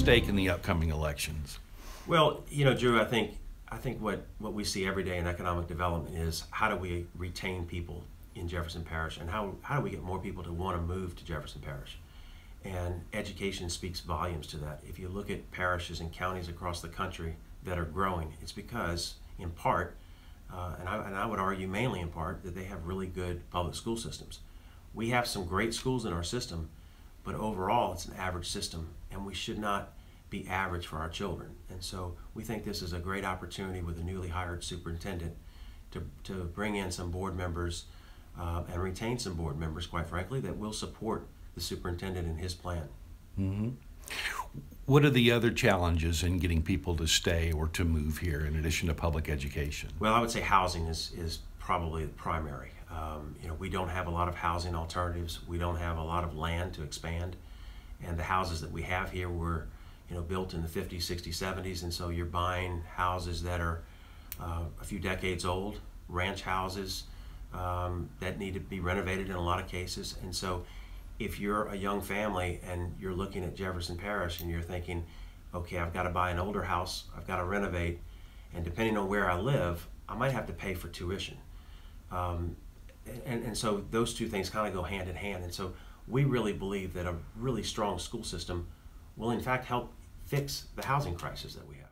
stake in the upcoming elections? Well, you know, Drew, I think what we see every day in economic development is how do we retain people in Jefferson Parish, and how do we get more people to want to move to Jefferson Parish? And education speaks volumes to that. If you look at parishes and counties across the country that are growing, it's because, in part, and I would argue mainly in part, that they have really good public school systems. We have some great schools in our system, but overall it's an average system, and we should not be average for our children. And so we think this is a great opportunity with a newly hired superintendent to bring in some board members and retain some board members, quite frankly, that will support the superintendent in his plan. Mm-hmm. What are the other challenges in getting people to stay or to move here in addition to public education? Well, I would say housing is probably the primary. You know, we don't have a lot of housing alternatives. We don't have a lot of land to expand. And the houses that we have here were, you know, built in the 50s, 60s, 70s, and so you're buying houses that are a few decades old, ranch houses that need to be renovated in a lot of cases. And so if you're a young family and you're looking at Jefferson Parish and you're thinking, okay, I've got to buy an older house, I've got to renovate, and depending on where I live, I might have to pay for tuition. And so those two things kind of go hand in hand. And so we really believe that a really strong school system will in fact help fix the housing crisis that we have.